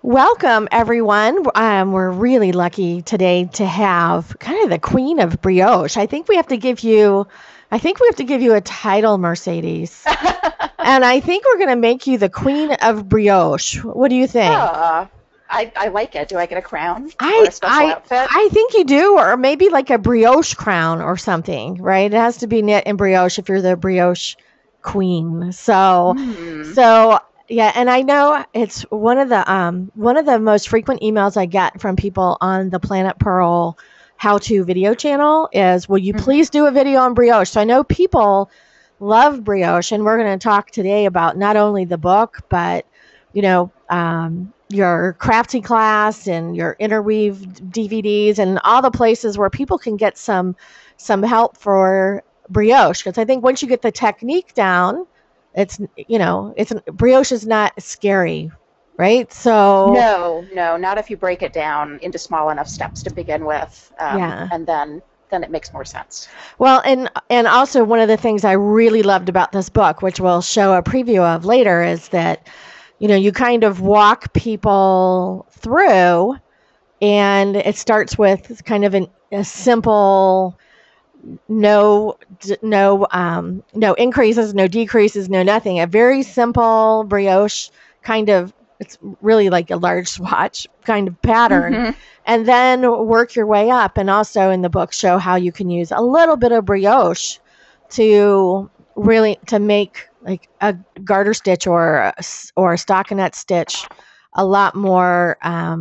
Welcome, everyone. We're really lucky today to have kind of the queen of brioche. I think we have to give you a title, Mercedes. And I think we're going to make you the queen of brioche. What do you think? Oh, I like it. Do I get a crown or I, a special I, outfit? I think you do, or maybe like a brioche crown or something, right? It has to be knit in brioche if you're the brioche queen. So, Hmm. so yeah, and I know it's one of the most frequent emails I get from people on the Planet Pearl how to video channel is, will you Hmm. please do a video on brioche? So I know people love brioche, and we're going to talk today about not only the book, but your crafting class and your interweave DVDs and all the places where people can get some help for brioche. Because I think once you get the technique down, it's brioche is not scary, right? So No, no, not if you break it down into small enough steps to begin with, yeah. and then it makes more sense. Well, and also one of the things I really loved about this book, which we'll show a preview of later, is that you kind of walk people through, and it starts with kind of a simple no increases, no decreases, no nothing. A very simple brioche kind of, it's really like a large swatch kind of pattern. Hmm. And then work your way up. And also in the book show how you can use a little bit of brioche to make like a garter stitch or a stockinette stitch a lot more I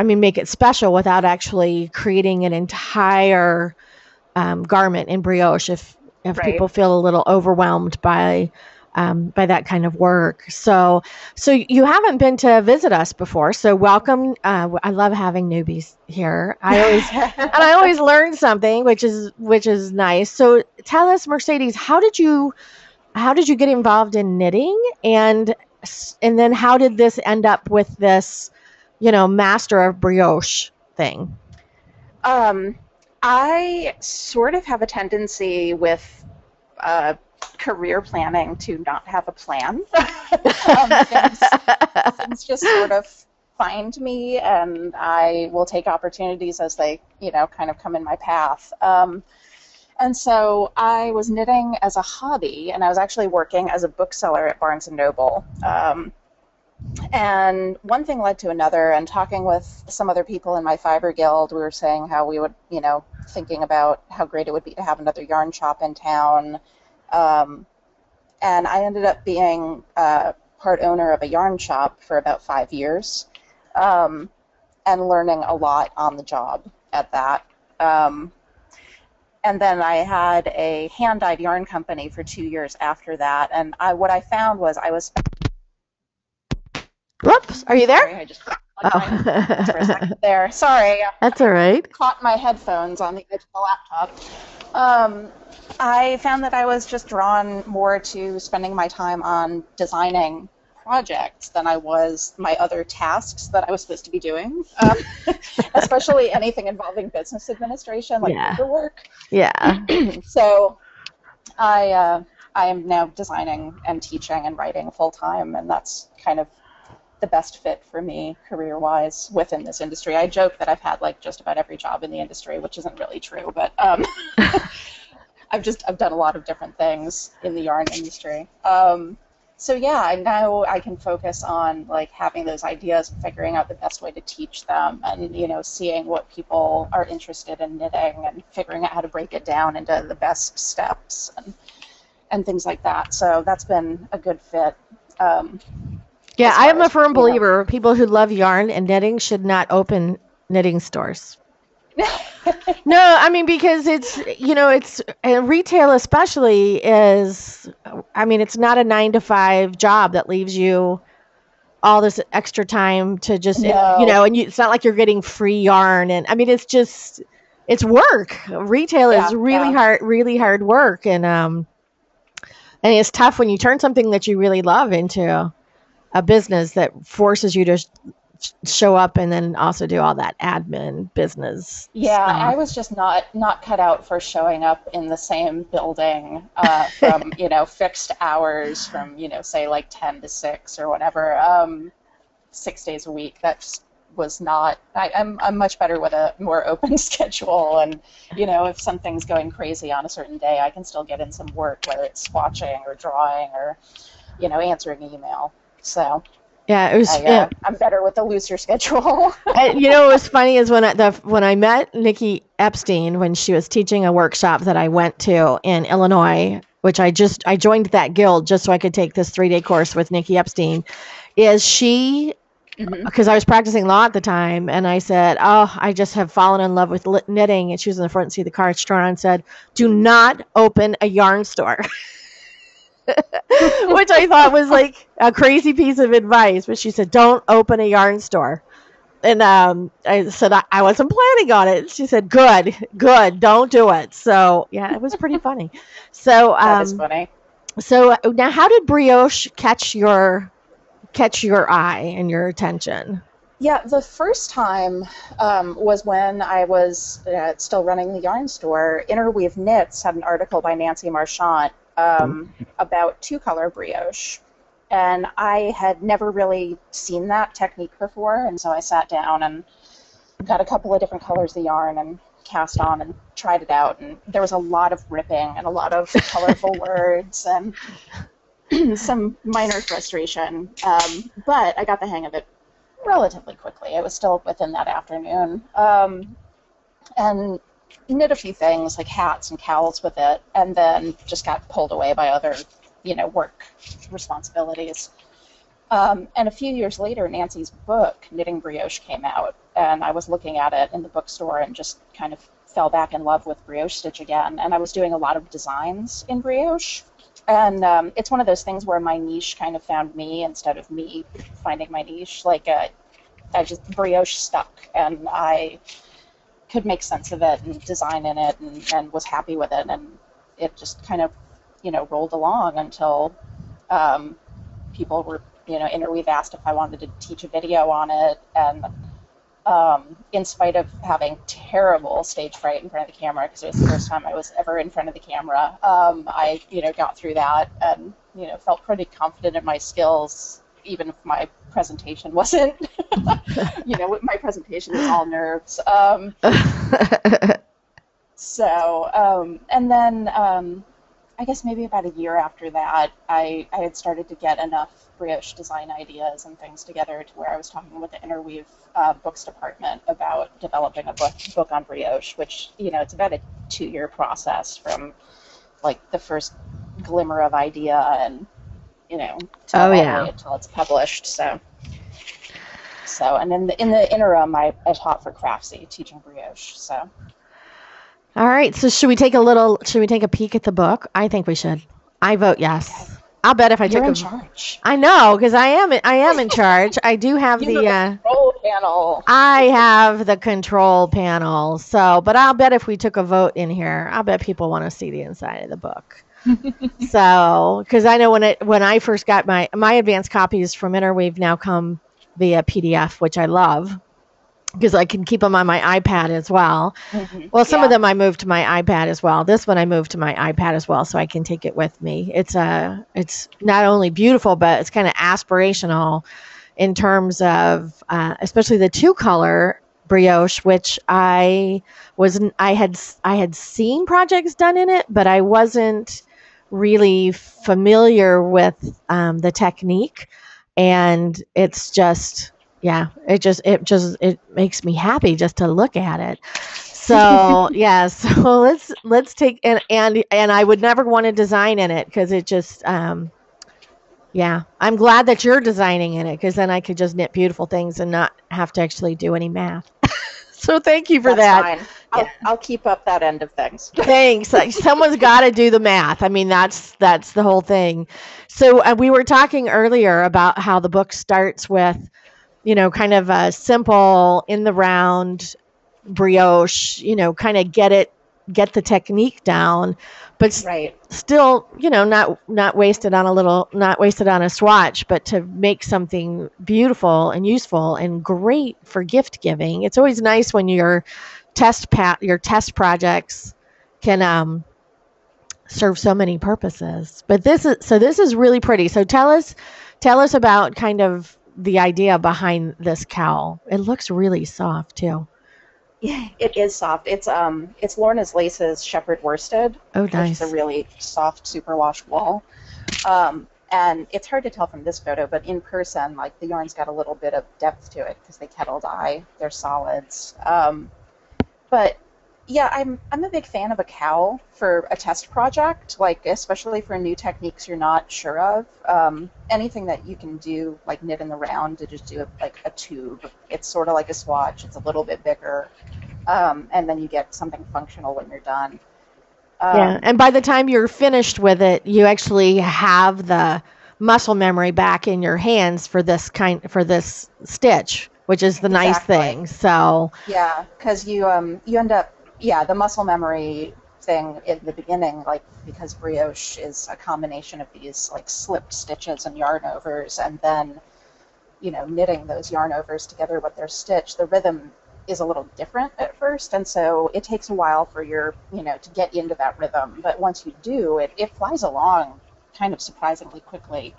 mean, make it special without actually creating an entire garment in brioche if Right. people feel a little overwhelmed by that kind of work. So you haven't been to visit us before, so welcome. I love having newbies here. I always learn something, which is nice. So tell us, Mercedes, how did you get involved in knitting, and then how did this end up with this, master of brioche thing? Um, I sort of have a tendency with uh, career planning to not have a plan. Things just sort of find me, and I will take opportunities as they, kind of come in my path. And so I was knitting as a hobby, and I was actually working as a bookseller at Barnes and Noble. And one thing led to another, and talking with some other people in my fiber guild, we were saying how we would, thinking about how great it would be to have another yarn shop in town. Um, and I ended up being part owner of a yarn shop for about 5 years, um, and learning a lot on the job at that. Um, and then I had a hand-dyed yarn company for 2 years after that. And what I found was I was Whoops, are you sorry, there? I just plugged my headphones for a Oh, second there. Sorry, that's all right. caught my headphones on the edge of the laptop. Um, I found that I was just drawn more to spending my time on designing projects than I was my other tasks that I was supposed to be doing, especially anything involving business administration like Yeah, paperwork. yeah. So I am now designing and teaching and writing full time, and that's kind of the best fit for me career wise within this industry. I joke that I've had like just about every job in the industry, which isn't really true, but I've done a lot of different things in the yarn industry. So yeah, now I can focus on like having those ideas and figuring out the best way to teach them, and seeing what people are interested in knitting and figuring out how to break it down into the best steps and things like that. So that's been a good fit, um, Yeah, as I far am a as firm believer people who love yarn and knitting should not open knitting stores. No, I mean, because it's and retail especially is, I mean, it's not a 9 to 5 job that leaves you all this extra time to just, No. it's not like you're getting free yarn. And I mean, it's work. Retail is Yeah, yeah. really hard work. And it's tough when you turn something that you really love into a business that forces you to show up and then also do all that admin business Yeah, I stuff. was just not cut out for showing up in the same building from, fixed hours from, say like 10 to 6 or whatever. 6 days a week. That just was not. I'm much better with a more open schedule, and if something's going crazy on a certain day, I can still get in some work, whether it's swatching or drawing or answering email. So Yeah, it was. I'm better with a looser schedule. What was funny is when I met Nikki Epstein when she was teaching a workshop that I went to in Illinois, which I joined that guild just so I could take this 3-day course with Nikki Epstein. Is she? Because I was practicing law at the time, and I said, "Oh, I just have fallen in love with knitting." And she was in the front seat of the car. She turned around and said, "Do not open a yarn store." Which I thought was like a crazy piece of advice, but she said, "Don't open a yarn store." And I said, I wasn't planning on it. She said, good, don't do it. So yeah, it was pretty funny. So that is funny. So now, how did Brioche catch your eye and your attention? Yeah, the first time was when I was still running the yarn store. Interweave Knits had an article by Nancy Marchant about 2-color brioche, and I had never really seen that technique before, and so I sat down and got a couple of different colors of yarn and cast on and tried it out, and there was a lot of ripping and a lot of colorful words and some minor frustration, but I got the hang of it relatively quickly. It was still within that afternoon, and knit a few things like hats and cowls with it, and then just got pulled away by other, work responsibilities. And a few years later, Nancy's book, Knitting Brioche, came out, and I was looking at it in the bookstore and just kind of fell back in love with brioche stitch again. And I was doing a lot of designs in brioche, and it's one of those things where my niche kind of found me instead of me finding my niche. Like, brioche stuck, and I could make sense of it and design in it, and was happy with it, and it just kind of rolled along until people were Interweave asked if I wanted to teach a video on it, and in spite of having terrible stage fright in front of the camera, because it was the first time I was ever in front of the camera, I got through that and felt pretty confident in my skills, even if my presentation wasn't. My presentation was all nerves. And then I guess maybe about a year after that, I had started to get enough brioche design ideas and things together to where I was talking with the Interweave books department about developing a book on brioche, which, it's about a 2-year process from like the first glimmer of idea and, all the way until it's published. So and in the interim, I taught for Craftsy, teaching brioche. So. All right. So should we take a peek at the book? I think we should. I vote yes. Okay. I'll bet if I You're took in charge. I know, because I am in charge. I do have the control panel. I have the control panel. So, but I'll bet if we took a vote in here, I'll bet people want to see the inside of the book. So, because I know when I first got my advanced copies from Interweave now come via PDF, which I love, because I can keep them on my iPad as well. Mm-hmm. Well, some of them I moved to my iPad as well. This one I moved to my iPad as well, so I can take it with me. It's not only beautiful, but it's kind of aspirational in terms of, especially the 2-color brioche, which I had seen projects done in it, but I wasn't really familiar with the technique, and it's just. Yeah, it makes me happy just to look at it. So yeah, so let's take and I would never want to design in it because it just I'm glad that you're designing in it because then I could just knit beautiful things and not have to actually do any math. So thank you for that. Fine. I'll keep up that end of things. Thanks. Someone's got to do the math. I mean, that's the whole thing. So we were talking earlier about how the book starts with, kind of a simple in the round brioche, kind of get the technique down, but still, not wasted on a swatch, but to make something beautiful and useful and great for gift giving. It's always nice when your test projects can serve so many purposes. But this is really pretty. So tell us about kind of the idea behind this cowl. It looks really soft too. Yeah, it is soft. It's Lorna's Lace's shepherd worsted, Oh, which is a nice. really soft superwash wool. And it's hard to tell from this photo, but in person, like the yarn's got a little bit of depth to it because they kettle dye. They're solids. But yeah, I'm a big fan of a cowl for a test project, like especially for new techniques you're not sure of. Anything that you can do, like knit in the round, to just do like a tube. It's sort of like a swatch. It's a little bit bigger, and then you get something functional when you're done. Yeah, and by the time you're finished with it, you actually have the muscle memory back in your hands for this stitch, which is the nice Exactly. thing. So Yeah, because you end up, yeah, the muscle memory thing in the beginning, like because brioche is a combination of these like slipped stitches and yarn overs, and then knitting those yarn overs together with their stitch, the rhythm is a little different at first, and so it takes a while for to get into that rhythm. But once you do, it flies along kind of surprisingly quickly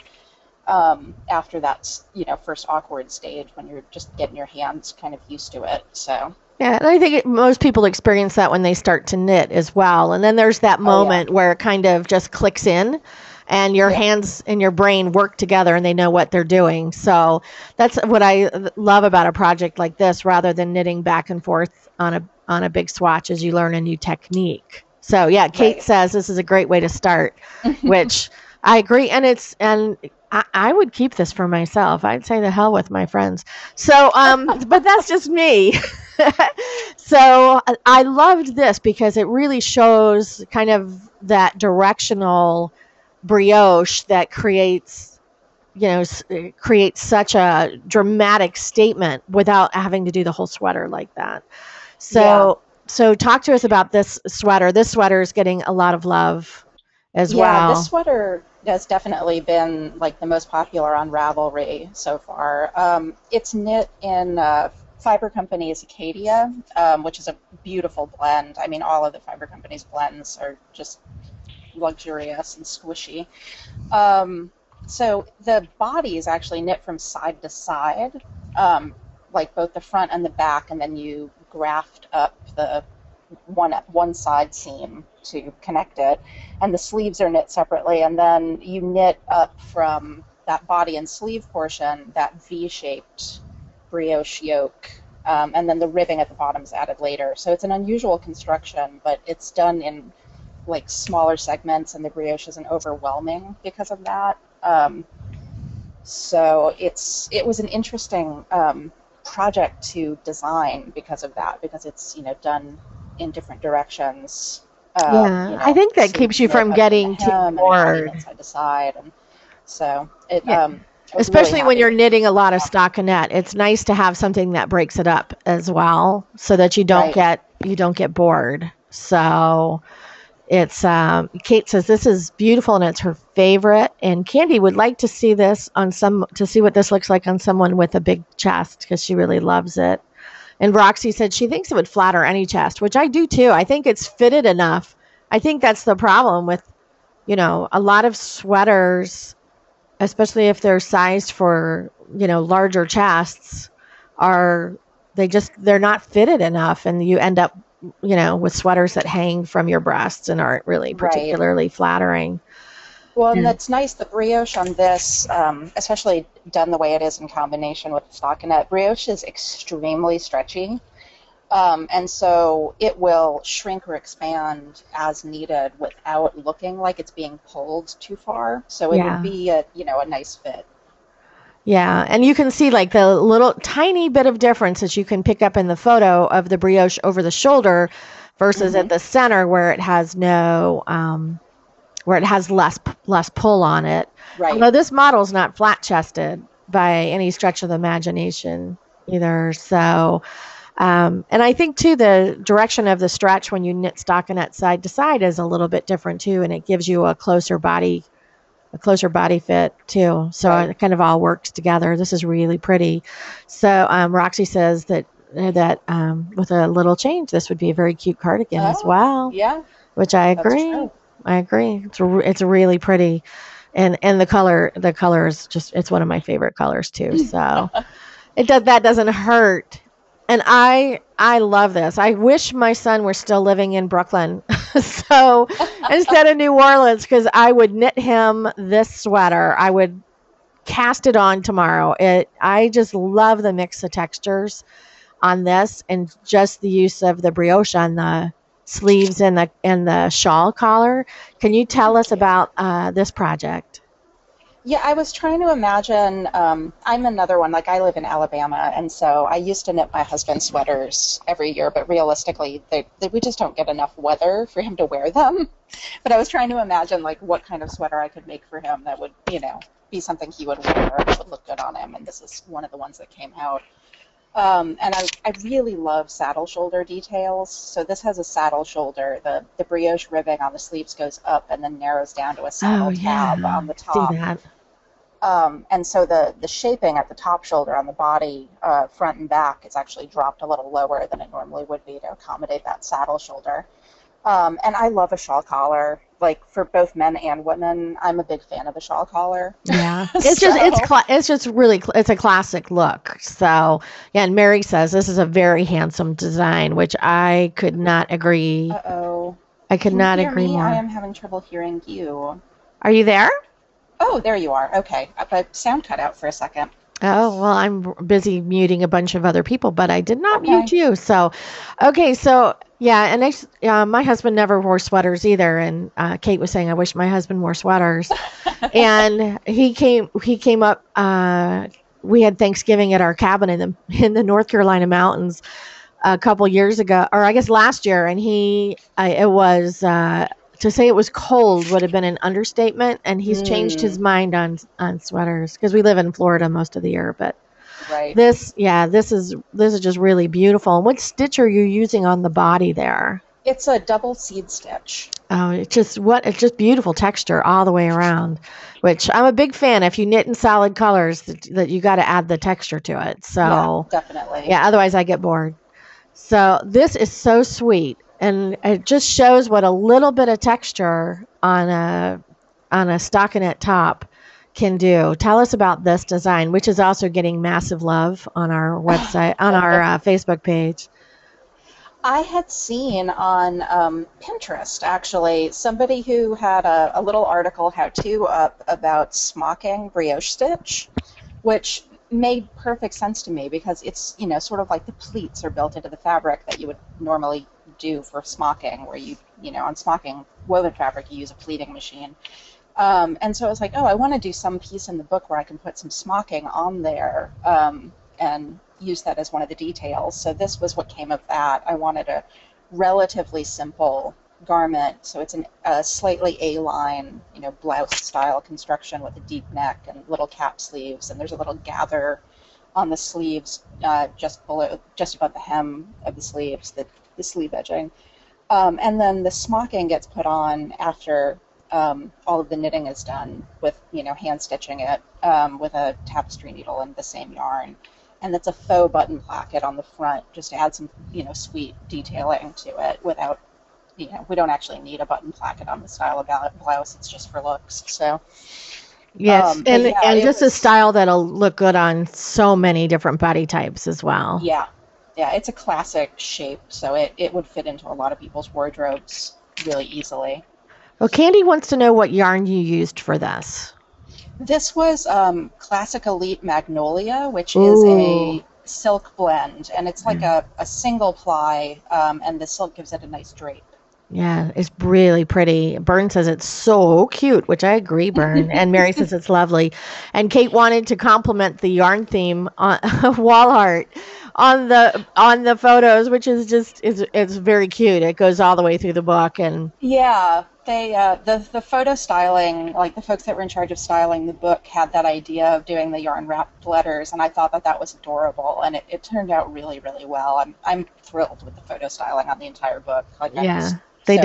after that, first awkward stage when you're just getting your hands kind of used to it. So, yeah, and I think most people experience that when they start to knit as well. And then there's that oh yeah, moment where it kind of just clicks in and your yep, hands and your brain work together and they know what they're doing. So that's what I love about a project like this rather than knitting back and forth on a big swatch as you learn a new technique. So yeah, Kate right. says this is a great way to start, which I agree. And I would keep this for myself. I'd say the hell with my friends. So, but that's just me. So I loved this because it really shows kind of that directional brioche that creates such a dramatic statement without having to do the whole sweater like that. Yeah. So talk to us about this sweater. This sweater is getting a lot of love as Yeah, this well. sweater has definitely been like the most popular on Ravelry so far. It's knit in Fiber Company's Acadia, which is a beautiful blend. I mean, all of the Fiber Company's blends are just luxurious and squishy. So the body is actually knit from side to side, like both the front and the back, and then you graft up the one side seam to connect it, and the sleeves are knit separately, and then you knit up from that body and sleeve portion that V-shaped brioche yoke, and then the ribbing at the bottom is added later. So it's an unusual construction, but it's done in like smaller segments, and the brioche isn't overwhelming because of that. So it was an interesting project to design because of that, because it's done in different directions. Yeah, I think that keeps Sleeves you knit from up from the getting too hem and body bored. knit side to side, and so Yeah. I was really Especially when happy you're with knitting a lot of that. stockinette, it's nice to have something that breaks it up as well, so that Right. you don't get bored. So it's Kate says this is beautiful and it's her favorite. And Candy would like to see this to see what this looks like on someone with a big chest because she really loves it. And Roxy said she thinks it would flatter any chest, which I do too. I think it's fitted enough. I think that's the problem with a lot of sweaters, especially if they're sized for larger chests, are they're not fitted enough, and you end up with sweaters that hang from your breasts and aren't really Right. particularly flattering. Well, and Yeah. that's nice. The brioche on this, especially done the way it is in combination with the stockinette, brioche is extremely stretchy. And so it will shrink or expand as needed without looking like it's being pulled too far. So it would Yeah. be a nice fit. Yeah, and you can see like the little tiny bit of difference that you can pick up in the photo of the brioche over the shoulder versus Hmm. at the center where it has no where it has less pull on it. Right. Although this model is not flat chested by any stretch of the imagination either. So, and I think too the direction of the stretch when you knit stockinette side to side is a little bit different too, and it gives you a closer body fit too. So Right. it kind of all works together. This is really pretty. So Roxy says that with a little change, this would be a very cute cardigan as Oh, well, yeah, which I that's agree. true. I agree. It's really pretty. And the color is just, it's one of my favorite colors too. So that doesn't hurt. And I love this. I wish my son were still living in Brooklyn. So instead of New Orleans, because I would knit him this sweater. I would cast it on tomorrow. I just love the mix of textures on this, and just the use of the brioche on the sleeves and the shawl collar. Can you tell us about this project? Yeah, I was trying to imagine. I'm another one. Like I live in Alabama, and so I used to knit my husband's sweaters every year. But realistically, we just don't get enough weather for him to wear them. But I was trying to imagine like what kind of sweater I could make for him that would, be something he would wear and would look good on him. And this is one of the ones that came out. And I really love saddle shoulder details. So this has a saddle shoulder. The brioche ribbing on the sleeves goes up and then narrows down to a saddle tab on the top. See that? And so the shaping at the top shoulder on the body, front and back, is actually dropped a little lower than it normally would be to accommodate that saddle shoulder. And I love a shawl collar. Like for both men and women, I'm a big fan of a shawl collar. Yeah, it's it's a classic look. So yeah, and Mary says this is a very handsome design, which I could not agree. Uh-oh. I could not agree more. I am having trouble hearing you. Are you there? Oh, there you are. Okay, but sound cut out for a second. Oh, well, I'm busy muting a bunch of other people, but I did not mute you. So, okay, so yeah, and my husband never wore sweaters either. And Kate was saying, I wish my husband wore sweaters. And he came up. We had Thanksgiving at our cabin in the North Carolina mountains a couple years ago, or I guess last year, and it was. To say it was cold would have been an understatement, and he's changed his mind on sweaters because we live in Florida most of the year. But this is just really beautiful. And what stitch are you using on the body there? It's a double seed stitch. Oh, it's just beautiful texture all the way around, which I'm a big fan. If you knit in solid colors, that you got to add the texture to it. So yeah, definitely. Yeah, otherwise I get bored. So this is so sweet. And it just shows what a little bit of texture on a stockinette top can do. Tell us about this design, which is also getting massive love on our website, on our Facebook page. I had seen on Pinterest, actually, somebody who had a little article how-to up about smocking brioche stitch, which made perfect sense to me because it's, sort of like the pleats are built into the fabric that you would normally do for smocking, where on smocking woven fabric you use a pleating machine, and so I was like, I want to do some piece in the book where I can put some smocking on there and use that as one of the details. So this was what came of that. I wanted a relatively simple garment, so it's a slightly A-line, blouse style construction with a deep neck and little cap sleeves, and there's a little gather on the sleeves just above the hem of the sleeves, the sleeve edging. And then the smocking gets put on after all of the knitting is done with, hand stitching it with a tapestry needle and the same yarn. And it's a faux button placket on the front, just to add some, sweet detailing to it without, we don't actually need a button placket on the style of blouse. It's just for looks. So. Yes, and just a style that'll look good on so many different body types as well. Yeah. Yeah, it's a classic shape, so it would fit into a lot of people's wardrobes really easily. Well, Candy wants to know what yarn you used for this. This was Classic Elite Magnolia, which is a silk blend, and it's like a single ply, and the silk gives it a nice drape. Yeah, it's really pretty. Bern says it's so cute, which I agree, Bern. And Mary says it's lovely. And Kate wanted to compliment the yarn theme on wall art on the photos, which is just it's very cute. It goes all the way through the book, and yeah, they the photo styling, like the folks that were in charge of styling the book, had that idea of doing the yarn wrapped letters, and I thought that was adorable, and it turned out really, really well. I'm thrilled with the photo styling on the entire book. Yeah. They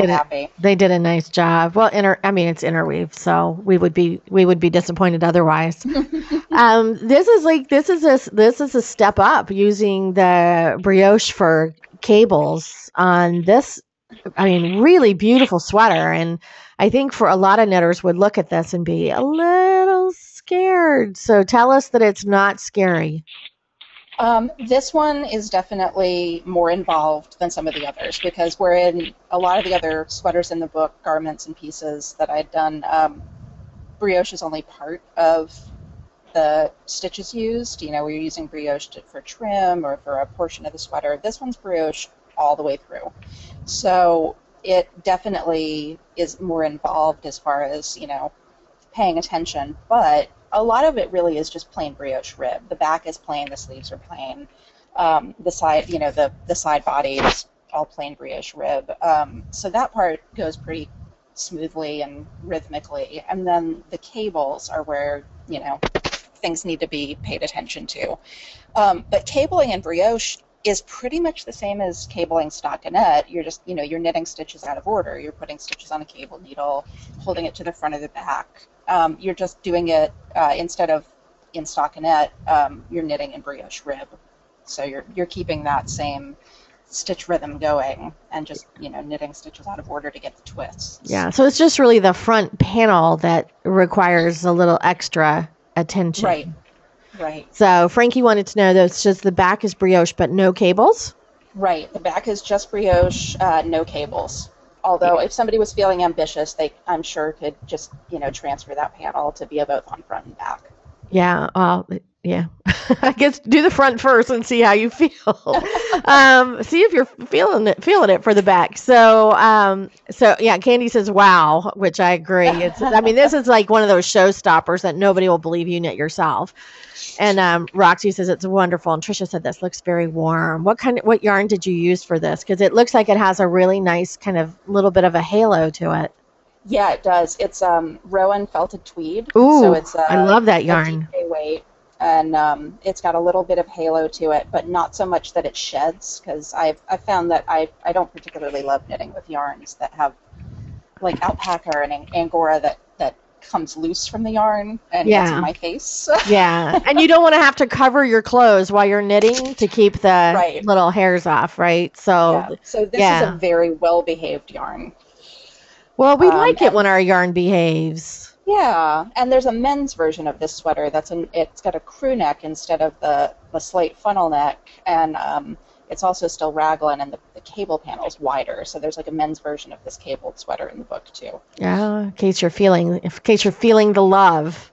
did a nice job. Well, it's interweave, so we would be disappointed otherwise. This is a step up using the brioche for cables on this. Really beautiful sweater, and I think for a lot of knitters would look at this and be a little scared. So tell us that it's not scary. This one is definitely more involved than some of the others because we're in a lot of the other sweaters in the book, garments and pieces that I'd done. Brioche is only part of the stitches used. You know, we're using brioche for trim or for a portion of the sweater. This one's brioche all the way through. So it definitely is more involved as far as, you know, paying attention, but a lot of it really is just plain brioche rib. The back is plain, the sleeves are plain. The side, you know, the side body is all plain brioche rib. So that part goes pretty smoothly and rhythmically. And then the cables are where, you know, things need to be paid attention to. But cabling in brioche is pretty much the same as cabling stockinette. You're just, you know, you're knitting stitches out of order. You're putting stitches on a cable needle, holding it to the front of the back. You're just doing it instead of in stockinette, you're knitting in brioche rib. So you're keeping that same stitch rhythm going and just, you know, knitting stitches out of order to get the twists. Yeah, so it's just really the front panel that requires a little extra attention. Right. Right. So Frankie wanted to know that it's just the back is brioche, but no cables? Right. The back is just brioche, no cables. Although if somebody was feeling ambitious, they, I'm sure, could just, you know, transfer that panel to be both on front and back. Yeah. Yeah. I guess do the front first and see how you feel. See if you're feeling it for the back. So yeah, Candy says, wow, which I agree. I mean, this is like one of those showstoppers that nobody will believe you knit yourself. And Roxy says it's wonderful. And Trisha said this looks very warm. What yarn did you use for this? Because it looks like it has a really nice kind of little bit of a halo to it. Yeah, it does. It's Rowan felted tweed. Ooh, so it's I love that yarn. A weight, and it's got a little bit of halo to it, but not so much that it sheds. Because I've found that I don't particularly love knitting with yarns that have like alpaca or an angora that comes loose from the yarn and gets in my face. Yeah, and you don't want to have to cover your clothes while you're knitting to keep the little hairs off, right? So this is a very well behaved yarn. Well, we like it when our yarn behaves. Yeah, and there's a men's version of this sweater it's got a crew neck instead of the slate funnel neck, and it's also still raglan, and the cable panel's wider. So there's like a men's version of this cabled sweater in the book too. Yeah, in case you're feeling the love.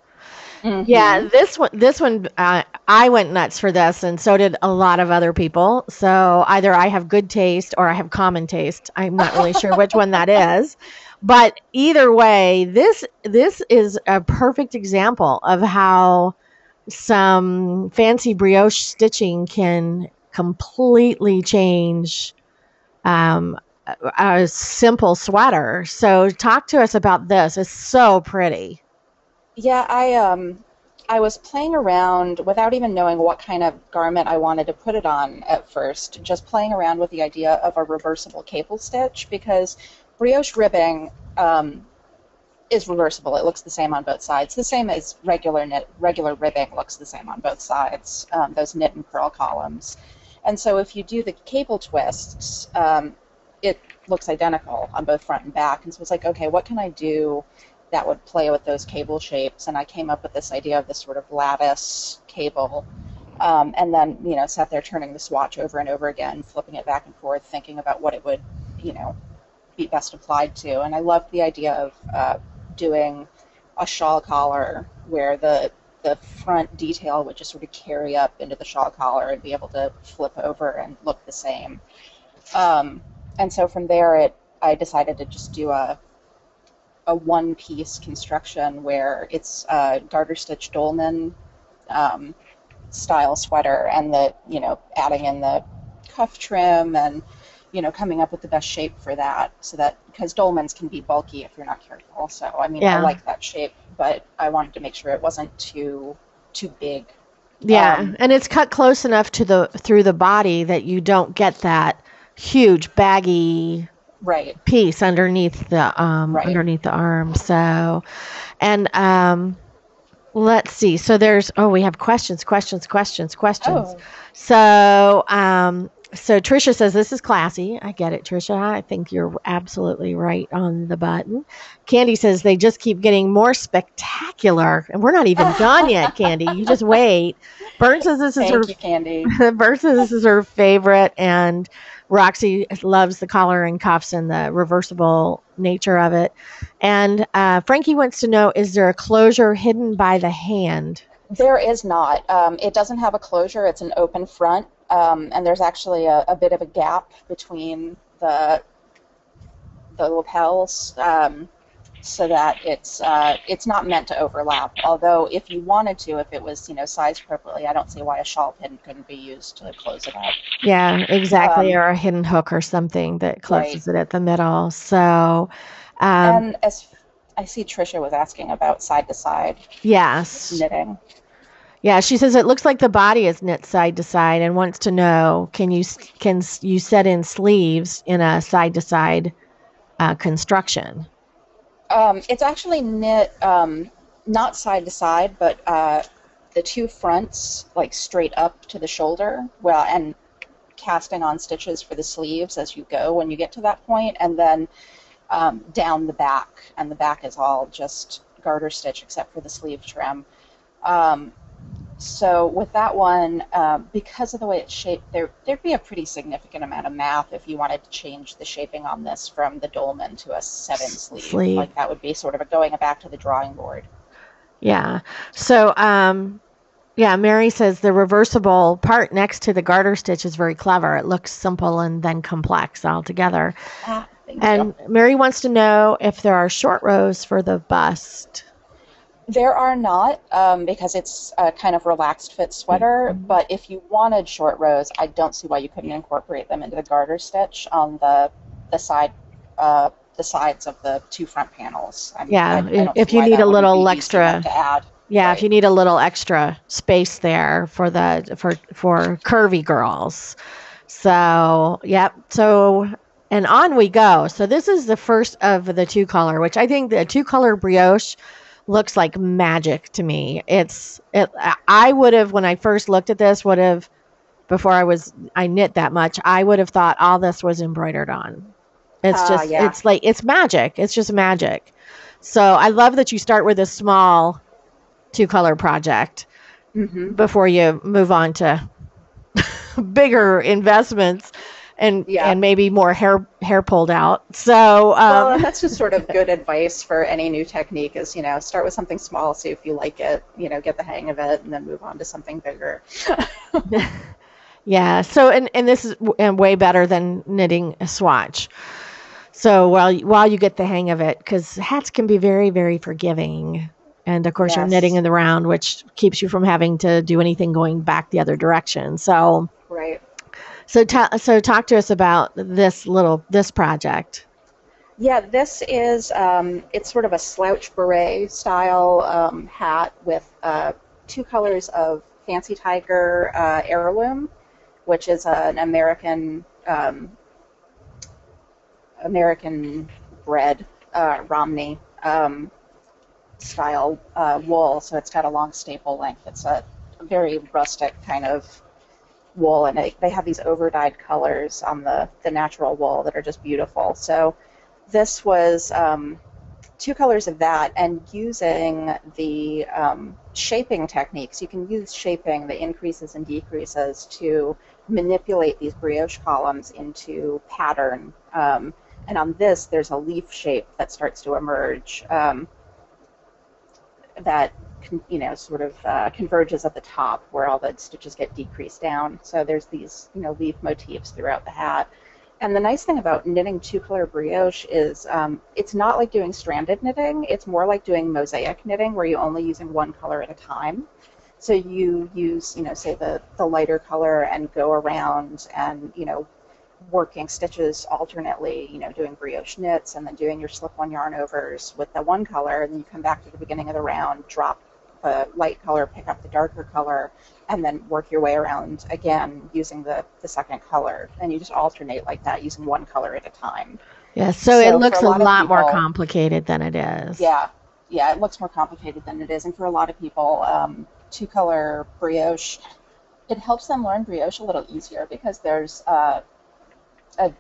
Mm-hmm. Yeah, this one, I went nuts for this, and so did a lot of other people. So either I have good taste or I have common taste. I'm not really sure which one that is. But either way, this is a perfect example of how some fancy brioche stitching can completely change a simple sweater. So talk to us about this. It's so pretty. Yeah, I was playing around without even knowing what kind of garment I wanted to put it on at first, just playing around with the idea of a reversible cable stitch, because brioche ribbing is reversible. It looks the same on both sides. The same as regular ribbing looks the same on both sides, those knit and purl columns. And so if you do the cable twists, it looks identical on both front and back. And so it's like, okay, what can I do that would play with those cable shapes? And I came up with this idea of this sort of lattice cable. And then, you know, sat there turning the swatch over and over again, flipping it back and forth, thinking about what it would, you know, be best applied to. And I loved the idea of doing a shawl collar where the front detail would just sort of carry up into the shawl collar and be able to flip over and look the same. And so from there, I decided to just do a one-piece construction where it's a garter stitch dolman style sweater, and adding in the cuff trim and coming up with the best shape for that, so that, because dolmans can be bulky if you're not careful. So I mean, I like that shape, but I wanted to make sure it wasn't too big. Yeah, and it's cut close enough to through the body that you don't get that huge baggy piece underneath the arm. So, and let's see. So we have questions. Oh. So So Trisha says this is classy. I get it, Trisha. I think you're absolutely right on the button. Candy says they just keep getting more spectacular, and we're not even done yet, Candy. You just wait. Bert says this is her. Thank you, Candy. Bert says this is her favorite, and Roxy loves the collar and cuffs and the reversible nature of it. And Frankie wants to know: is there a closure hidden by the hand? There is not. It doesn't have a closure. It's an open front, and there's actually a bit of a gap between the lapels, so that it's not meant to overlap. Although, if you wanted to, if it was sized appropriately, I don't see why a shawl pin couldn't be used to close it up. Yeah, exactly, or a hidden hook or something that closes it at the middle. So, and as I see, Trisha was asking about side to side. Yes. Knitting. Yeah, she says it looks like the body is knit side to side and wants to know, can you set in sleeves in a side to side construction? It's actually knit not side to side, but the two fronts like straight up to the shoulder. Well, and casting on stitches for the sleeves as you go when you get to that point, and then down the back, and the back is all just garter stitch except for the sleeve trim. So with that one, because of the way it's shaped, there'd be a pretty significant amount of math if you wanted to change the shaping on this from the dolman to a 7 sleeve. Like that would be sort of going back to the drawing board. Yeah. So, yeah, Mary says the reversible part next to the garter stitch is very clever. It looks simple and then complex altogether. And Mary wants to know if there are short rows for the bust. There are not, because it's a kind of relaxed fit sweater, but if you wanted short rows, I don't see why you couldn't incorporate them into the garter stitch on the sides of the two front panels. I if you need a little extra to add. Yeah, if you need a little extra space there for curvy girls. So, yep. So, and on we go. So this is the first of the 2-color, which I think the 2-color brioche looks like magic to me. I would have, when I first looked at this, before I knit that much, I would have thought all this was embroidered on. It's just, it's magic. It's just magic. So I love that you start with a small 2-color project before you move on to bigger investments and maybe more hair pulled out. So well, that's just sort of good advice for any new technique is, start with something small, see if you like it, get the hang of it, and then move on to something bigger. Yeah. So, and this is way better than knitting a swatch. So while you get the hang of it, because hats can be very, very forgiving. And of course, you're knitting in the round, which keeps you from having to do anything going back the other direction. So, right. So talk to us about this project. Yeah, this is it's sort of a slouch beret style hat with 2 colors of Fancy Tiger heirloom, which is an American bred Romney style wool. So it's got a long staple length. It's a very rustic kind of wool, and they have these over-dyed colors on the natural wool that are just beautiful. So this was 2 colors of that, and using the shaping techniques. You can use shaping, the increases and decreases, to manipulate these brioche columns into pattern. And on this, there's a leaf shape that starts to emerge that sort of converges at the top where all the stitches get decreased down. So there's these, leaf motifs throughout the hat. And the nice thing about knitting 2-color brioche is it's not like doing stranded knitting. It's more like doing mosaic knitting where you're only using 1 color at a time. So you use, say the lighter color and go around and, working stitches alternately, doing brioche knits and then doing your slip-on yarn overs with the 1 color, and then you come back to the beginning of the round, drop the light color, pick up the darker color, and then work your way around again using the second color. And you just alternate like that using 1 color at a time. Yeah, so it looks a lot more complicated than it is. Yeah, it looks more complicated than it is. And for a lot of people, 2-color brioche it helps them learn brioche a little easier because there's a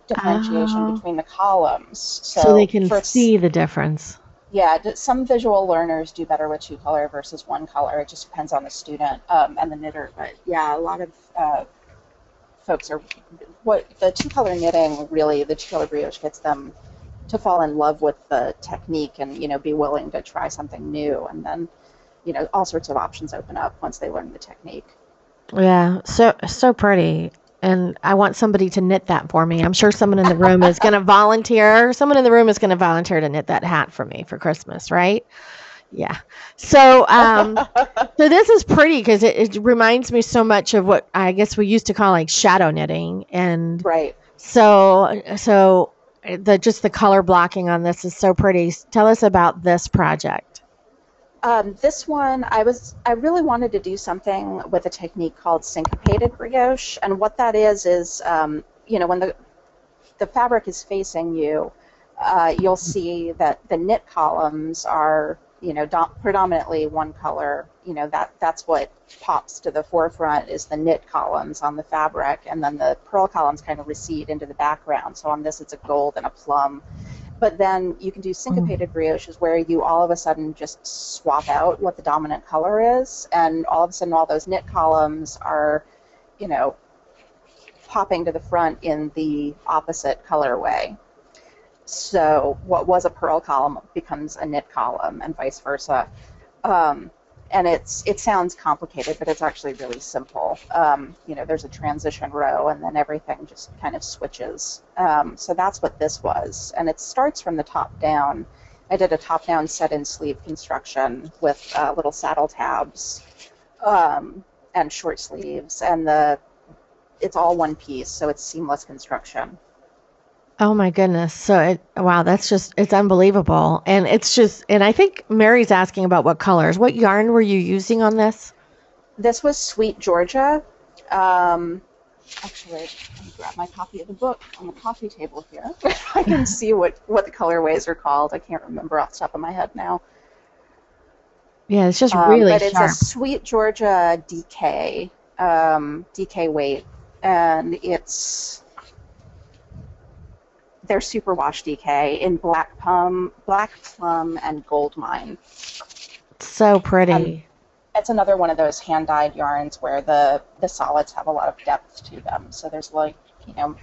differentiation Oh, between the columns. so they So can for see the difference. yeah, some visual learners do better with two color versus one color. It just depends on the student and the knitter. But yeah, a lot of folks are what the two color knitting really the two color brioche gets them to fall in love with the technique and be willing to try something new, and then all sorts of options open up once they learn the technique. Yeah, so pretty. And I want somebody to knit that for me. I'm sure someone in the room is going to volunteer. Someone in the room is going to volunteer to knit that hat for me for Christmas, right? Yeah. So, so this is pretty because it reminds me so much of what I guess we used to call like shadow knitting, and Right. so the color blocking on this is so pretty. Tell us about this project. This one, I really wanted to do something with a technique called syncopated brioche, and what that is when the fabric is facing you, you'll see that the knit columns are predominantly one color. That's what pops to the forefront is the knit columns on the fabric, and then the purl columns kind of recede into the background. So on this, it's a gold and a plum. But then you can do syncopated brioches where you all of a sudden just swap out what the dominant color is, and all of a sudden all those knit columns are, popping to the front in the opposite colorway. So what was a purl column becomes a knit column, and vice versa. And it sounds complicated, but it's actually really simple. There's a transition row, and then everything just kind of switches. So that's what this was, and it starts from the top down. I did a top-down set-in sleeve construction with little saddle tabs and short sleeves, and it's all one piece, so it's seamless construction. Oh my goodness. Wow, it's unbelievable. And I think Mary's asking about what colors. What yarn were you using on this? This was Sweet Georgia. Actually, let me grab my copy of the book on the coffee table here. I can see what the colorways are called. I can't remember off the top of my head now. Yeah, it's just really but it's sharp. a Sweet Georgia DK, DK weight, and they're superwash DK in black plum, and gold mine. So pretty. It's another one of those hand-dyed yarns where the solids have a lot of depth to them. So there's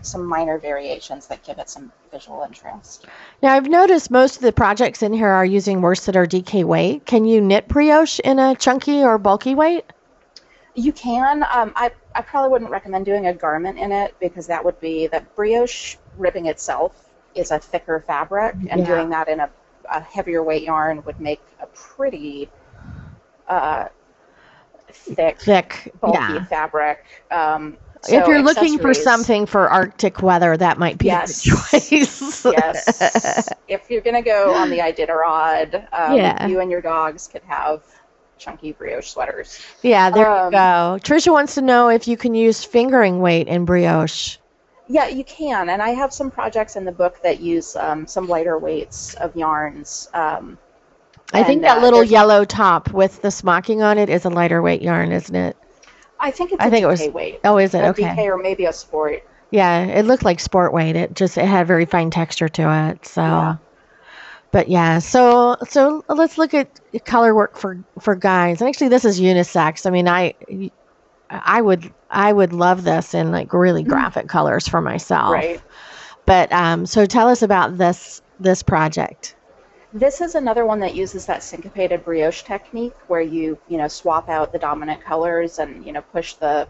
some minor variations that give it some visual interest. Now I've noticed most of the projects in here are using worsted or DK weight. Can you knit brioche in a chunky or bulky weight? You can. I probably wouldn't recommend doing a garment in it because that would be that brioche ribbing itself is a thicker fabric, and doing that in a heavier weight yarn would make a pretty thick bulky fabric. If you're looking for something for Arctic weather, that might be a good choice. Yes. If you're going to go on the Iditarod, you and your dogs could have chunky brioche sweaters. Yeah, there you go. Trisha wants to know if you can use fingering weight in brioche. Yeah, you can. And I have some projects in the book that use some lighter weights of yarns. I think that little yellow top with the smocking on it is a lighter weight yarn, isn't it? I think it's a DK weight. Oh, is it? Okay. DK or maybe a sport. Yeah, it looked like sport weight. It had very fine texture to it. So, yeah. But yeah, so let's look at color work for guys. And actually, this is unisex. I mean, I would love this in like really graphic colors for myself. Right. But so tell us about this project. This is another one that uses that syncopated brioche technique where you swap out the dominant colors and push the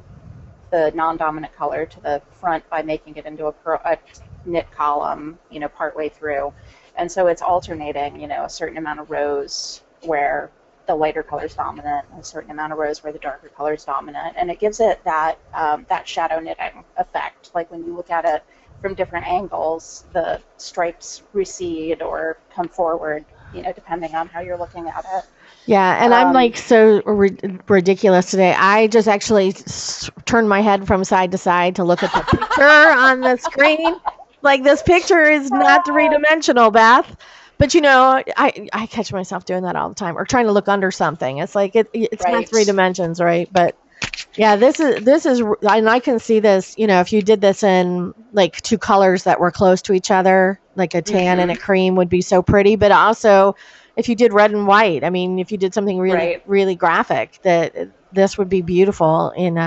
non-dominant color to the front by making it into a knit column partway through, and so it's alternating a certain amount of rows where the lighter color is dominant and a certain amount of rows where the darker color is dominant, and it gives it that shadow knitting effect. Like when you look at it from different angles, the stripes recede or come forward, depending on how you're looking at it. Yeah, and I'm like so ridiculous today. I just actually turned my head from side to side to look at the picture on the screen. Like this picture is not three-dimensional, Beth. But I catch myself doing that all the time, or trying to look under something. It's like it's not 3 dimensions, right? But Yeah, this is, and I can see this, if you did this in like two colors that were close to each other, like a tan and a cream would be so pretty, but also if you did red and white, I mean, if you did something really, Right. really graphic, that this would be beautiful in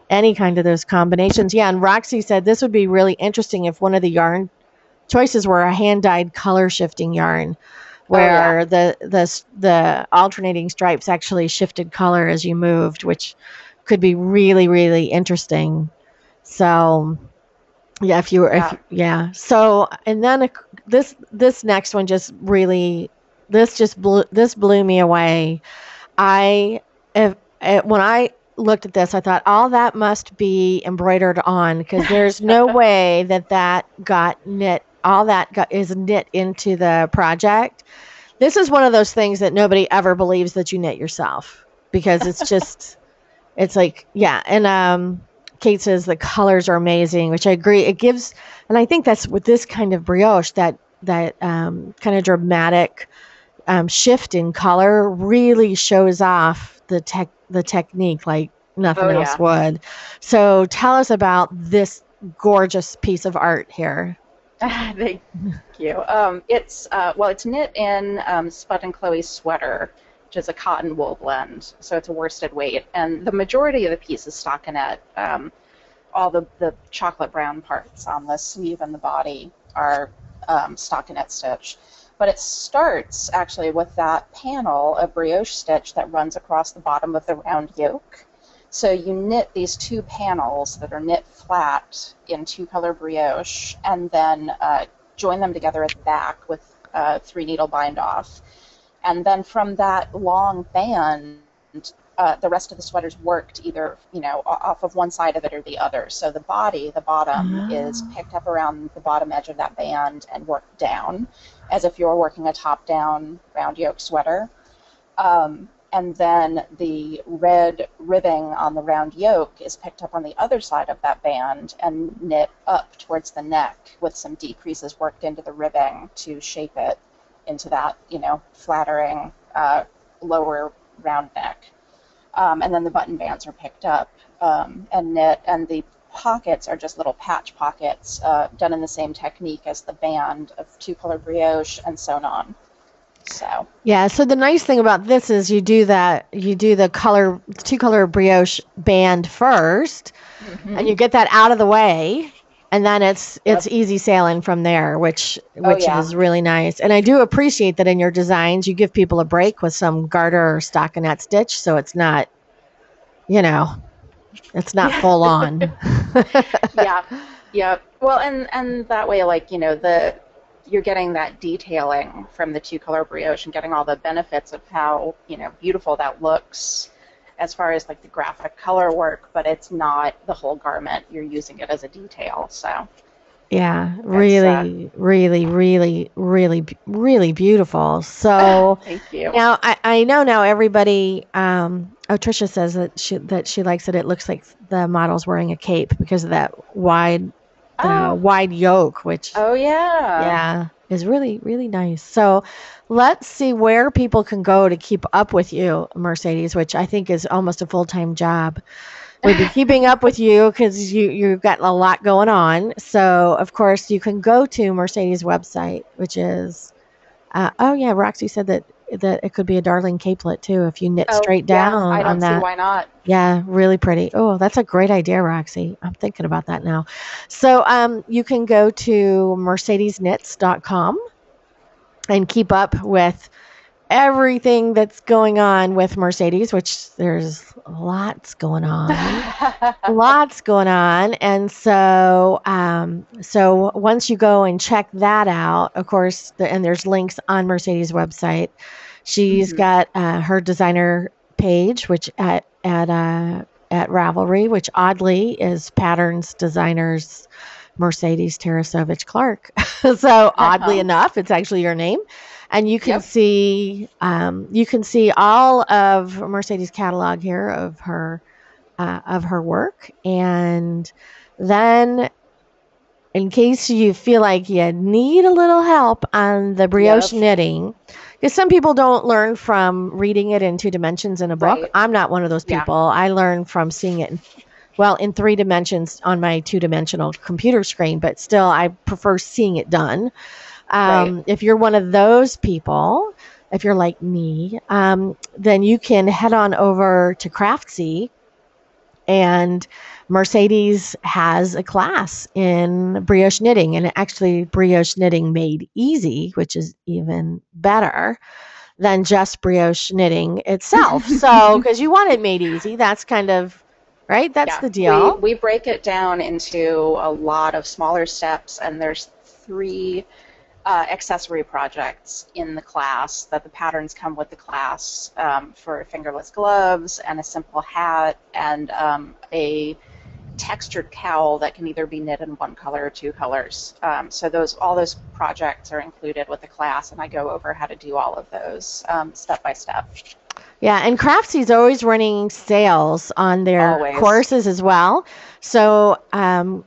any kind of those combinations. Yeah, and Roxy said this would be really interesting if one of the yarn choices were a hand dyed color shifting yarn, Oh yeah. where the alternating stripes actually shifted color as you moved, which could be really, really interesting. So yeah, if you were, if Yeah. yeah. So and then this next one just really, this blew me away. I when I looked at this, I thought all that must be embroidered on, because there's no way that got knit. All that is knit into the project. This is one of those things that nobody ever believes that you knit yourself, because it's just, it's like, yeah. And Kate says the colors are amazing, which I agree. It gives, and I think that's with this kind of brioche, that kind of dramatic shift in color really shows off the technique like nothing Oh else yeah. would. So tell us about this gorgeous piece of art here. Thank you. It's knit in Spud and Chloe's sweater, which is a cotton wool blend, so it's a worsted weight, and the majority of the piece is stockinette. All the chocolate brown parts on the sleeve and the body are stockinette stitch. But it starts actually with that panel of brioche stitch that runs across the bottom of the round yoke. So you knit these two panels that are knit flat in two-color brioche, and then join them together at the back with three-needle bind-off. And then from that long band, the rest of the sweater's worked either, off of one side of it or the other. So the body, the bottom, is picked up around the bottom edge of that band and worked down, as if you're working a top-down round yoke sweater. And then the red ribbing on the round yoke is picked up on the other side of that band and knit up towards the neck with some decreases worked into the ribbing to shape it into that, flattering lower round neck. And then the button bands are picked up and knit, and the pockets are just little patch pockets done in the same technique as the band of two-color brioche and sewn on. So Yeah, so the nice thing about this is you do the two color brioche band first, and you get that out of the way, and then it's easy sailing from there, which is really nice. And I do appreciate that in your designs you give people a break with some garter or stockinette stitch, so it's not, it's not full on. Yeah. Well, and that way, you're getting that detailing from the two-color brioche and getting all the benefits of how, beautiful that looks as far as like the graphic color work, but it's not the whole garment. You're using it as a detail. So yeah, really, really, really, really, really beautiful. So thank you. Now I know now everybody. Tricia says that she likes that it looks like the model's wearing a cape because of that wide yoke, which is really, really nice. So let's see where people can go to keep up with you, Mercedes, which I think is almost a full-time job. We'll be keeping up with you because you've got a lot going on. So of course you can go to Mercedes' website, which is Roxy said that it could be a darling capelet too if you knit straight down I don't on that. see why not. Yeah, really pretty. Oh, that's a great idea, Roxy. I'm thinking about that now. So you can go to mercedesknits.com and keep up with everything that's going on with Mercedes, which there's lots going on. Lots going on. And so once you go and check that out, of course, and there's links on Mercedes' website. She's got her designer page, which at Ravelry, which oddly is Patterns Designers Mercedes Tarasovich-Clark. So oddly enough, it's actually your name. And you can see all of Mercedes' catalog here of her work. And then in case you feel like you need a little help on the brioche knitting, because some people don't learn from reading it in 2 dimensions in a book. Right. I'm not one of those Yeah. people. I learn from seeing it in 3 dimensions on my 2-dimensional computer screen, but still I prefer seeing it done. Right. If you're one of those people, if you're like me, then you can head on over to Craftsy, and Mercedes has a class in brioche knitting, and actually brioche knitting made easy, which is even better than just brioche knitting itself. So, because you want it made easy, that's kind of, right? That's the deal. We break it down into a lot of smaller steps, and there's 3 accessory projects in the class that the patterns come with the class, for fingerless gloves and a simple hat and a textured cowl that can either be knit in 1 color or 2 colors. So all those projects are included with the class, and I go over how to do all of those step by step. Yeah, and Craftsy always running sales on their courses as well. So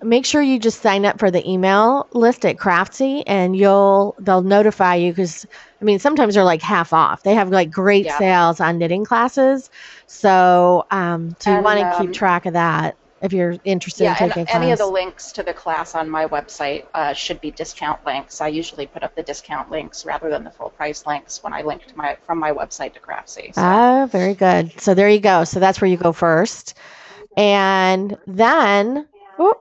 make sure you just sign up for the email list at Craftsy, and they'll notify you, because I mean sometimes they're like half off. They have like great sales on knitting classes. So you want to keep track of that if you're interested in taking a class. Any of the links to the class on my website should be discount links. I usually put up the discount links rather than the full price links when I link to from my website to Craftsy. So. Ah, very good. So there you go. So that's where you go first. And then,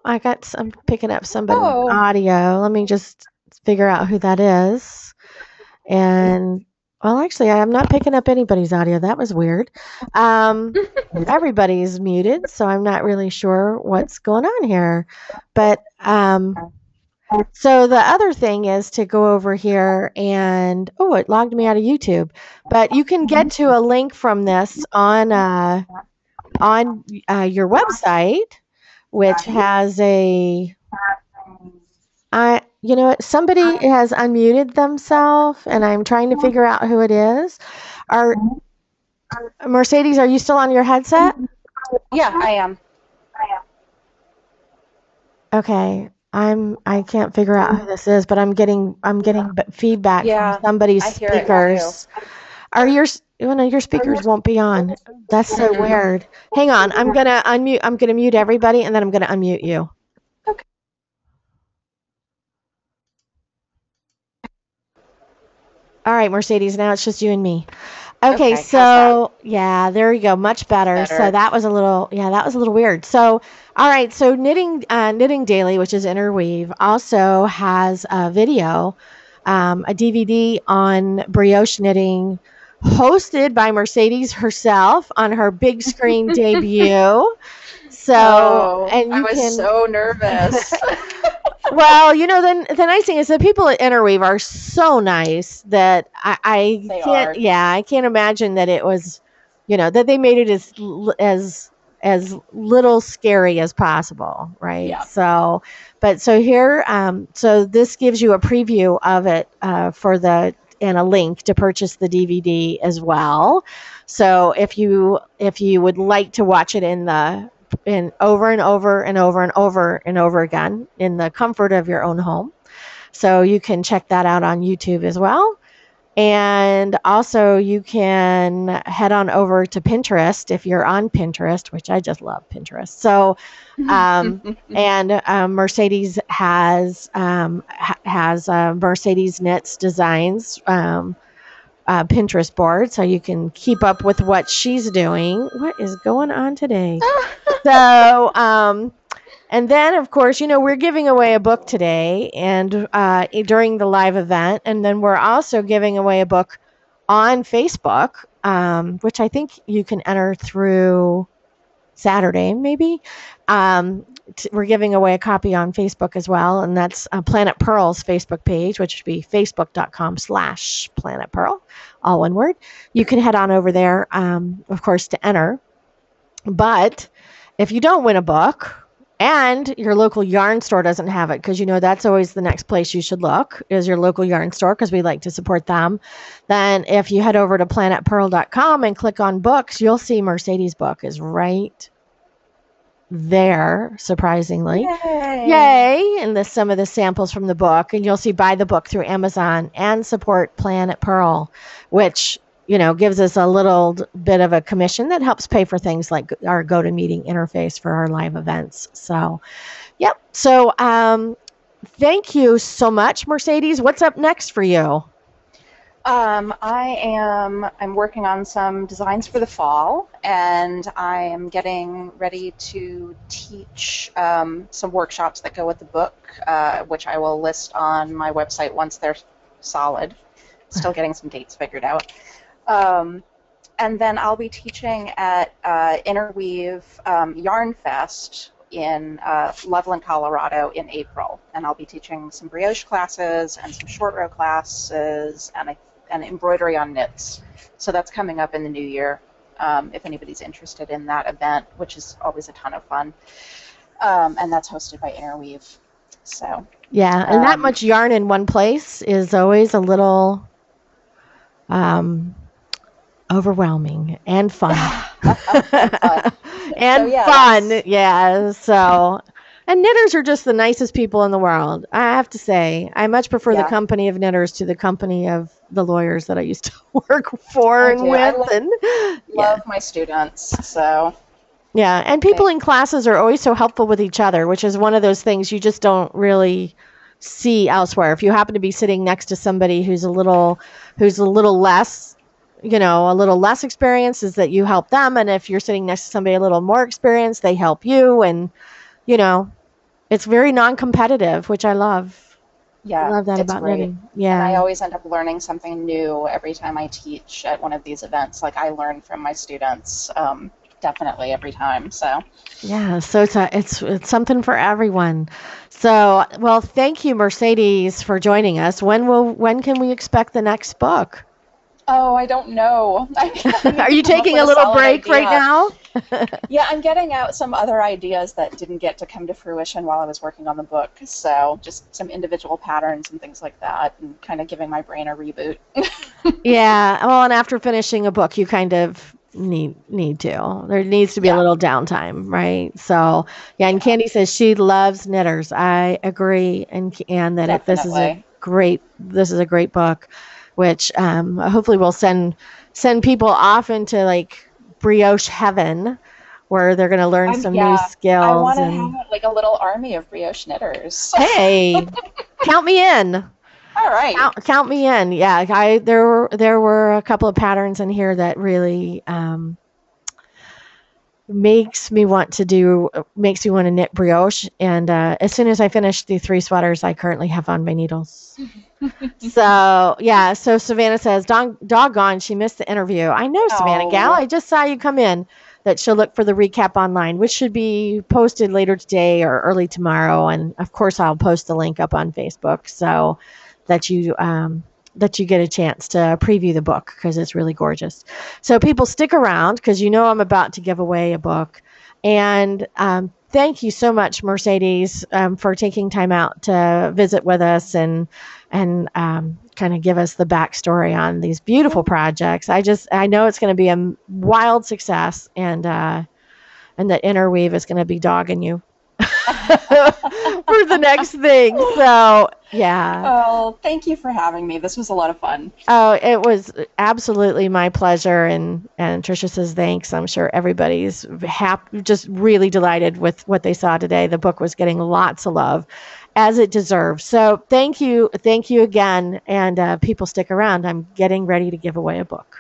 I'm picking up somebody's audio. Let me just figure out who that is. And, well, actually, I'm not picking up anybody's audio. That was weird. Everybody's muted, so I'm not really sure what's going on here. But, so the other thing is to go over here and, it logged me out of YouTube. But you can get to a link from this on your website, which has somebody has unmuted themselves, and I'm trying to figure out who it is. Mercedes, are you still on your headset? Yeah, I am. Okay. I can't figure out who this is, but I'm getting feedback from somebody's speakers. Your speakers won't be on. That's so weird. Hang on, I'm gonna mute everybody, and then I'm gonna unmute you. Okay. All right, Mercedes, now it's just you and me. Okay, so yeah, there you go. Much better. So that was a little weird. So, all right, so Knitting Daily, which is Interweave, also has a video, a DVD on brioche knitting, hosted by Mercedes herself on her big screen debut. So, and I was so nervous. Well, the nice thing is the people at Interweave are so nice that I can't imagine that it was, that they made it as little scary as possible, right? Yeah. So here, so this gives you a preview of it and a link to purchase the DVD as well. So if you would like to watch it in over and over and over and over and over again in the comfort of your own home. So you can check that out on YouTube as well. And also you can head on over to Pinterest if you're on Pinterest, which I just love Pinterest. So, and Mercedes has Mercedes Knits Designs Pinterest board, so you can keep up with what she's doing. What is going on today? So, and then of course, we're giving away a book today, and during the live event, and then we're also giving away a book on Facebook, which I think you can enter through Saturday, maybe. We're giving away a copy on Facebook as well, and that's Planet Purl's Facebook page, which would be facebook.com/planetpurl, all one word. You can head on over there, of course, to enter. But if you don't win a book and your local yarn store doesn't have it, because that's always the next place you should look, is your local yarn store, because we like to support them, then if you head over to planetpurl.com and click on books, you'll see Mercedes' book is right there, surprisingly. Yay! Yay! And some of the samples from the book. And you'll see buy the book through Amazon and support Planet Pearl, which, gives us a little bit of a commission that helps pay for things like our GoToMeeting interface for our live events. So, yep. So, thank you so much, Mercedes. What's up next for you? I'm working on some designs for the fall, and I am getting ready to teach some workshops that go with the book, which I will list on my website once they're solid. Still getting some dates figured out. And then I'll be teaching at Interweave Yarn Fest in Loveland, Colorado in April. And I'll be teaching some brioche classes and some short row classes and embroidery on knits. So that's coming up in the new year, if anybody's interested in that event, which is always a ton of fun. And that's hosted by Interweave. So yeah, and that much yarn in one place is always a little overwhelming and fun. And fun. Yeah. So, and knitters are just the nicest people in the world. I have to say, I much prefer the company of knitters to the company of the lawyers that I used to work for and with. I love my students. So. Yeah, and people in classes are always so helpful with each other, which is one of those things you just don't really see elsewhere. If you happen to be sitting next to somebody who's a little less, a little less experienced, is that you help them, and if you're sitting next to somebody a little more experienced, they help you, and it's very non-competitive, which I love. Yeah, I love that about knitting. Yeah, and I always end up learning something new every time I teach at one of these events. Like, I learn from my students. Definitely every time. So yeah, so it's something for everyone. So, well, thank you, Mercedes, for joining us. When can we expect the next book? Oh, I don't know. Are you taking a little break right now? Yeah, I'm getting out some other ideas that didn't get to come to fruition while I was working on the book. So just some individual patterns and things like that, and kind of giving my brain a reboot. Yeah, well, and after finishing a book, you kind of need to. There needs to be a little downtime, right? So, yeah, and Candy says she loves knitters. I agree, and that this is a great book, which hopefully will send people off into like brioche heaven, where they're going to learn some new skills. I want to have like a little army of brioche knitters. Hey, count me in. All right. Count me in. Yeah, there were a couple of patterns in here that really makes me want to knit brioche. And as soon as I finish the 3 sweaters I currently have on my needles. So yeah. So Savannah says, doggone, she missed the interview. I know, Savannah gal. I just saw you come in. That she'll look for the recap online, which should be posted later today or early tomorrow. And of course, I'll post the link up on Facebook so that you get a chance to preview the book, because it's really gorgeous. So people, stick around, because I'm about to give away a book. And thank you so much, Mercedes, for taking time out to visit with us and kind of give us the backstory on these beautiful projects. I know it's going to be a wild success, and that Interweave is going to be dogging you for the next thing. So yeah. Oh, thank you for having me. This was a lot of fun. Oh, it was absolutely my pleasure. And Tricia says thanks. I'm sure everybody's just really delighted with what they saw today. The book was getting lots of love, as it deserves. So thank you again. And people, stick around. I'm getting ready to give away a book.